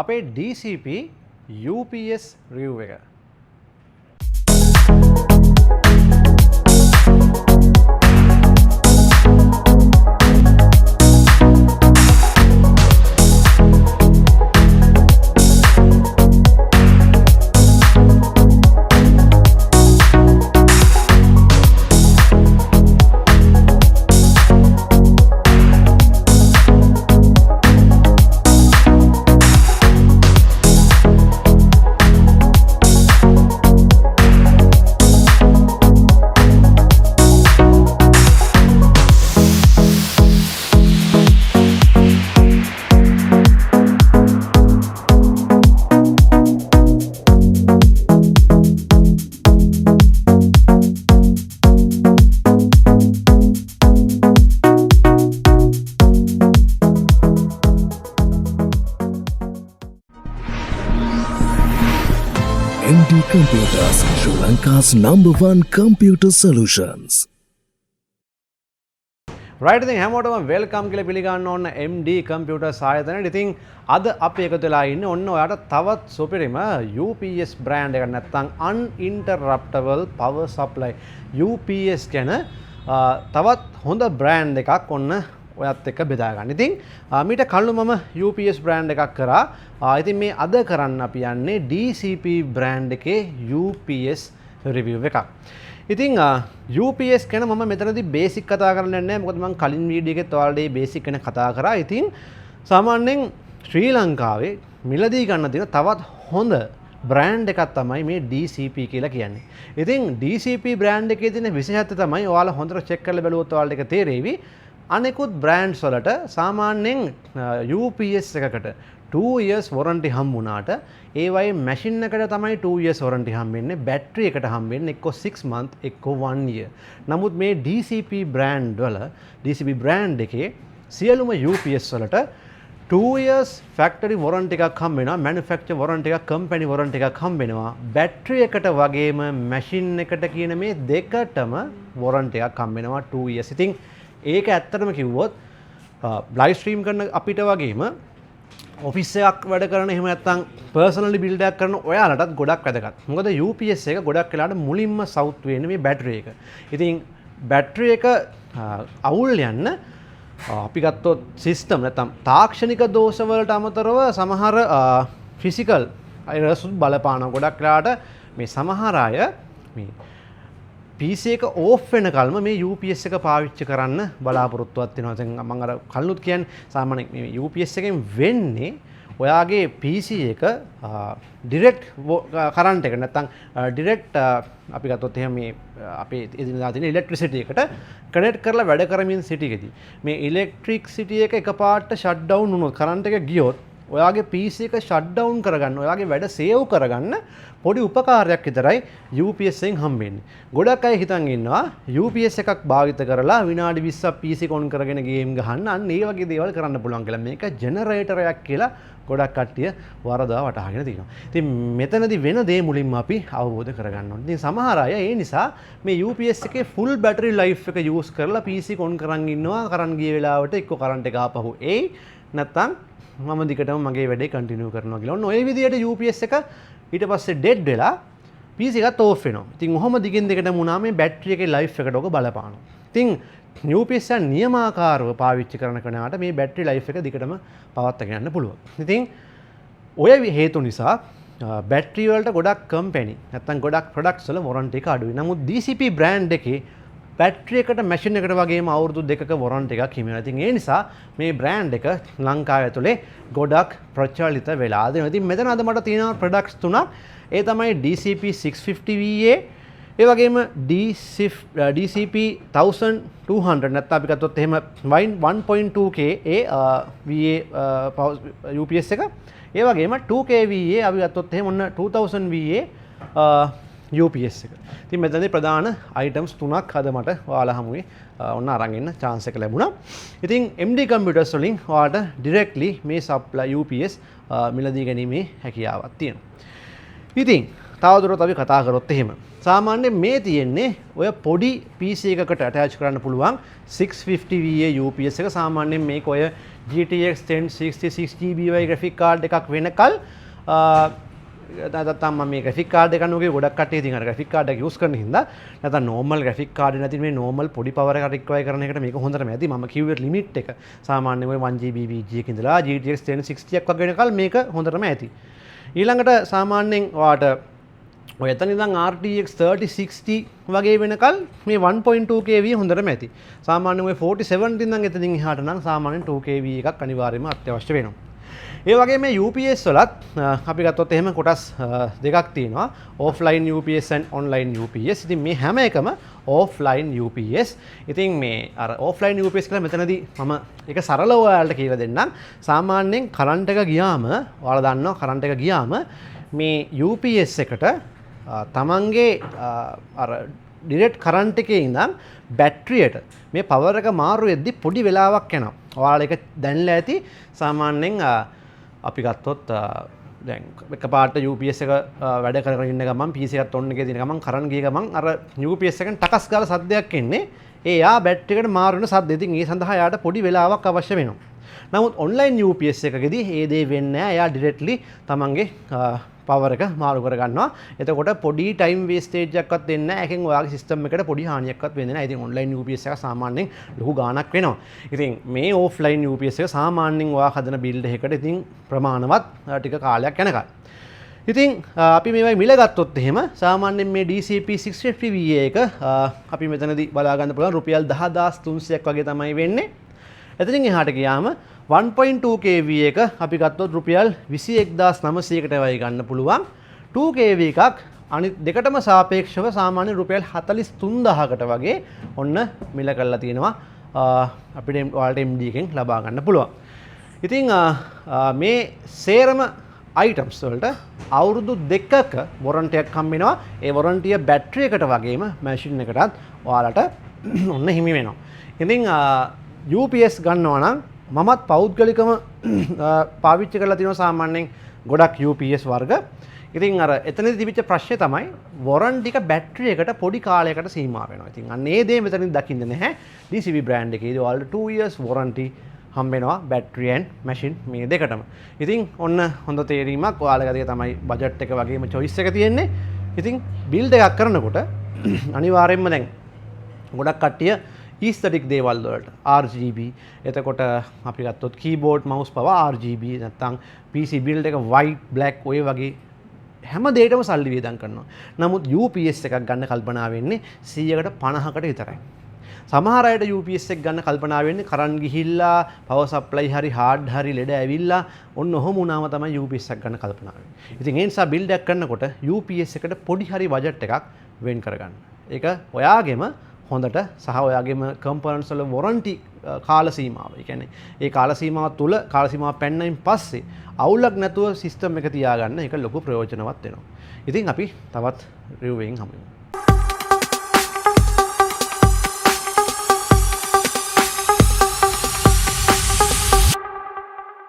අපේ DCP UPS review එක. MD Computers, Sri Lanka's #1 computer solutions. Right, ඉතින් හැමෝටම වෙල්කම් කියලා පිළිගන්න ඕන MD Computers ආයතනයේ. ඉතින් අද අපි එකතු වෙලා ඉන්නේ ඔන්න ඔයාලට තවත් සුපිරිම UPS brand එකක් නැත්නම් uninterruptible power supply UPS කියන තවත් හොඳ brand එකක් ඔන්න ඔයත් එක්ක බෙදා ගන්න. ඉතින් මීට කලින් මම UPS brand එකක් කරා. ඉතින් මේ අද කරන්න අපි යන්නේ DCP brand එකේ UPS review එකක්. ඉතින් UPS ගැන මම මෙතනදී බේසික් කතා කරන්න යන්නේ නැහැ. මොකද මම කලින් වීඩියෝ එකෙත් ඔයාලට මේ බේසික් ගැන කතා කරා. ඉතින් සාමාන්‍යයෙන් ශ්‍රී ලංකාවේ මිලදී ගන්න තියෙන තවත් හොඳ brand එකක් තමයි මේ DCP කියලා කියන්නේ. ඉතින් DCP brand එකේ තියෙන විශේෂත්වය තමයි ඔයාලා හොඳට චෙක් කරලා බැලුවොත් ඔයාලට ඒක තේරෙවි. අනෙකුත් brands වලට සාමාන්‍යයෙන් UPS එකකට 2 years warranty හම්බුණාට ඒ වගේ machine එකට තමයි 2 years warranty හම්බෙන්නේ, battery එකට හම්බෙන්නේ එක්ක 6 month එක්ක 1 year. නමුත් මේ DCP brand එකේ සියලුම UPS වලට 2 years factory warranty එකක් හම්බ වෙනවා, manufacturer warranty එකක්, company warranty එකක් හම්බ වෙනවා. battery එකට වගේම machine එකට කියන මේ දෙකටම warranty එකක් හම්බ වෙනවා 2 years. ඉතින් ඒක ඇත්තටම කිව්වොත් live stream කරන අපිට වගේම ඔෆිස් එකක් වැඩ කරන එහෙම නැත්නම් පර්සනලි බිල්ඩ් එකක් කරන ඔයාලටත් ගොඩක් වැදගත්. මොකද UPS එක ගොඩක් වෙලාවට මුලින්ම සවුත් වෙන්නේ මේ බැටරි එක. ඉතින් බැටරි එක අවුල් යන්න අපි ගත්තොත් සිස්ටම් නැත්නම් තාක්ෂණික දෝෂ වලට අමතරව සමහර ෆිසිකල් අයරස් බලපාන ගොඩක් වෙලාවට මේ සමහර අය මේ PC එක ඕෆ් වෙනකල්ම මේ UPS එක පාවිච්චි කරන්න බලාපොරොත්තුවක් වෙනවා. දැන් මම අර කලිනුත් කියන්නේ සාමාන්‍යයෙන් මේ UPS එකෙන් වෙන්නේ ඔයාගේ PC එක ඩිරෙක්ට් කරන්ට් එක නැත්නම් ඩිරෙක්ට් අපි ගත්තොත් එහෙනම් මේ අපේ එදිනදා තියෙන ඉලෙක්ට්‍රිසිටි එකට කනෙක්ට් කරලා වැඩ කරමින් සිටිකදී මේ ඉලෙක්ට්‍රිසිටි එක එකපාරට ෂට් ඩවුන් වුණොත් කරන්ට් එක ගියොත් ඔයාගේ PC එක ෂට් ඩවුන් කරගන්න, ඔයාගේ වැඩ සේව් කරගන්න පොඩි උපකාරයක් විතරයි UPS එකෙන් හම්බෙන්නේ. ගොඩක් අය හිතන් ඉන්නවා UPS එකක් භාවිත කරලා විනාඩි 20ක් PC එක ඔන් කරගෙන ගේම් ගහන්න අන්න ඒ වගේ දේවල් කරන්න පුළුවන් කියලා. මේක ජෙනරේටරයක් කියලා ගොඩක් කට්ටිය වරදවා වටහාගෙන තියෙනවා. ඉතින් මෙතනදී වෙන දේ මුලින්ම අපි අවබෝධ කරගන්න ඕනේ. ඉතින් සමහර අය ඒ නිසා මේ UPS එකේ full battery life එක use කරලා PC එක ඔන් කරන් ඉන්නවා. කරන් ගිය වෙලාවට එක්ක කරන්ට් එක ආපහු එයි නැත්නම් මම දිගටම මගේ වැඩේ කන්ටිනියු කරනවා කියලා. ඔන්න ඔය විදිහට UPS එක ඊට පස්සේ ඩෙඩ් වෙලා PC එකත් ඕෆ් වෙනවා. ඉතින් ඔහොම දිගින් දිගටම වුණා මේ බැටරි එකේ ලයිෆ් එකට ඔක බලපානවා. ඉතින් UPS එක නියමාකාරව පාවිච්චි කරන කෙනාට මේ බැටරි ලයිෆ් එක දිගටම පවත්වාගෙන යන්න පුළුවන්. ඉතින් ඔය හේතු නිසා බැටරි වලට ගොඩක් කම්පැනි නැත්නම් ගොඩක් ප්‍රොඩක්ට්ස් වල warranty එක අඩුයි. නමුත් DCP brand එකේ බැටරි එකට මැෂින් එකට වගේම අවුරුදු 2ක warranty එකක් හිමිවෙනවා. ඉතින් ඒ නිසා මේ brand එක ලංකාව ඇතුලේ ගොඩක් ප්‍රචලිත වෙලා දෙනවා. ඉතින් මෙතන අද මට තියෙනවා products තුනක්. ඒ තමයි DCP 650 Vga, ඒ වගේම DCP 1200 නැත්නම් අපි ගත්තොත් එහෙම 1.2K VA UPS එක. ඒ වගේම 2K VA අපි ගත්තොත් එහෙම ඔන්න 2000 VA UPS එක. ඉතින් මෙතනදී ප්‍රධාන items තුනක් අද මට ඔයාලා හමුවේ ඔන්න අරන් එන්න chance එක ලැබුණා. ඉතින් MD Computers වලින් ඔයාලට directly මේ supply UPS මිලදී ගැනීමේ හැකියාවක් තියෙනවා. ඉතින් තවදුරටත් අපි කතා කරොත් එහෙම සාමාන්‍යයෙන් මේ තියෙන්නේ ඔය පොඩි PC එකකට attach කරන්න පුළුවන් 650 VA UPS එක. සාමාන්‍යයෙන් මේක ඔය GTX 1066 GB වගේ graphic card එකක් වෙනකල් නැත්නම් මම මේ graphic card එක නෝගේ ගොඩක් කට්ටිය ඉතින් අර graphic card එක use කරන හින්දා නැත්නම් normal graphic card නැති මේ normal පොඩි power එකක් require කරන එකට මේක හොඳටම ඇති. මම කිව්වේ limit එක සාමාන්‍යයෙන් ඔය 1GB Vga එක ඉඳලා GTX 1060ක් වගේ වෙනකල් මේක හොඳටම ඇති. ඊළඟට සාමාන්‍යයෙන් ඔයාට ඔය එතන ඉඳන් RTX 3060 වගේ වෙනකල් මේ 1.2 kV හොඳටම ඇති. සාමාන්‍යයෙන් ඔය 47 ඉඳන් එතනින් එහාට නම් සාමාන්‍යයෙන් 2 kV එකක් අනිවාර්යයෙන්ම අත්‍යවශ්‍ය වෙනවා. ඒ වගේ මේ UPS වලත් අපි ගත්තොත් එහෙම කොටස් දෙකක් තියෙනවා. offline UPS and online UPS. ඉතින් මේ හැම එකම offline UPS. ඉතින් මේ අර offline UPS කියලා මෙතනදී මම ඒක සරලව ඔයාලට කියලා දෙන්නම්. සාමාන්‍යයෙන් කරන්ට් එක ගියාම ඔයාලා දන්නවා කරන්ට් එක ගියාම මේ UPS එකට තමන්ගේ අර ඩිරෙක්ට් කරන්ට් එකේ ඉඳන් බැටරියට මේ පවර් එක මාරු වෙද්දි පොඩි වෙලාවක් යනවා. ඔයාලා ඒක දැනලා ඇති. සාමාන්‍යයෙන් අපි ගත්තොත් දැන් එකපාරට UPS එක වැඩ කරගෙන ඉන්න ගමන් PC එකත් ඔන් එකේ තියෙන ගමන් කරන්ට් ගිය ගමන් අර UPS එකෙන් ටකස් ගාලා සද්දයක් එන්නේ. ඒ යා බැටරි එකට මාරු වෙන සද්ද. ඉතින් ඒ සඳහා යාට පොඩි වෙලාවක් අවශ්‍ය වෙනවා. නමුත් ඔන්ලයින් UPS එකකදී ඒ දේ වෙන්නේ නැහැ. එයා ඩිරෙක්ට්ලි තමන්ගේ පවර් එක මාරු කරගන්නවා. එතකොට පොඩි ටයිම් වේස්ටේජ් එකක්වත් වෙන්නේ නැහැ. ඒකෙන් ඔයාගේ සිස්ටම් එකට පොඩි හානියක්වත් වෙන්නේ නැහැ. ඉතින් ඔන්ලයින් UPS එක සාමාන්‍යයෙන් ලොකු ගාණක් වෙනවා. ඉතින් මේ ඕෆ්ලයින් UPS එක සාමාන්‍යයෙන් ඔයා හදන බිල්ඩ් එකකට ඉතින් ප්‍රමාණවත් ටික කාලයක් යනකල්. ඉතින් අපි මේවයි මිල ගත්තොත් එහෙම සාමාන්‍යයෙන් මේ DCP 650 VA එක අපි මෙතනදී බලා ගන්න පුළුවන් රුපියල් 10300ක් වගේ තමයි වෙන්නේ. එතනින් එහාට ගියාම 1.2 kV එක අපි ගත්තොත් රුපියල් 21900කට වගේ ගන්න පුළුවන්. 2 kV එකක් අනිත් දෙකටම සාපේක්ෂව සාමාන්‍ය රුපියල් 43000කට වගේ ඔන්න මිල කරලා තියෙනවා. අපිට ඔයාලට MD එකෙන් ලබා ගන්න පුළුවන්. ඉතින් මේ සේරම items වලට අවුරුදු 2ක warranty එකක් හම්බ වෙනවා. ඒ warranty බැටරි එකට වගේම machine එකටත් ඔයාලට ඔන්න හිමි වෙනවා. ඉතින් UPS ගන්නවා නම් මමත් පෞද්ගලිකව පාවිච්චි කරලා තියෙනවා සාමාන්‍යයෙන් ගොඩක් UPS වර්ග. ඉතින් අර එතනදී තිබිච්ච ප්‍රශ්නේ තමයි warranty එක බැටරි එකට පොඩි කාලයකට සීමා වෙනවා. ඉතින් අන්න ඒ දේ මෙතනින් දකින්න නැහැ. DCP brand එකේදී ඔයාලට 2 years warranty හම්බ වෙනවා battery and machine මේ දෙකටම. ඉතින් ඔන්න හොඳ තේරීමක් ඔයාලගේ තමයි budget එක වගේම choice එක තියෙන්නේ. ඉතින් build එකක් කරනකොට අනිවාර්යයෙන්ම දැන් ගොඩක් කට්ටිය aesthetic දේවල් වලට RGB එතකොට අපි ගත්තොත් keyboard mouse පවා RGB නැත්නම් PC build එක white black ඔය වගේ හැම දෙයකටම සල්ලි වියදම් කරනවා. නමුත් UPS එකක් ගන්න කල්පනා වෙන්නේ 100කට 50කට විතරයි. සමහර අයට UPS එක ගන්න කල්පනා වෙන්නේ කරන් ගිහිල්ලා power supply හරි hard හරි ලෙඩ ඇවිල්ලා ඔන්න ඔහොම වුණාම තමයි UPS එකක් ගන්න කල්පනා වෙන්නේ. ඉතින් ඒ නිසා build එකක් කරනකොට UPS එකට පොඩි හරි budget එකක් වෙන් කරගන්න. ඒක ඔයාගෙම හොඳට සහ ඔයාගේම components වල warranty කාල සීමාව. ඒ කියන්නේ ඒ කාල සීමාව තුල කාල සීමාව පැන්නයින් පස්සේ අවුලක් නැතුව සිස්ටම් එක තියාගන්න ඒක ලොකු ප්‍රයෝජනවත් වෙනවා. ඉතින් අපි තවත් රිව්වෙන් හමුවෙමු.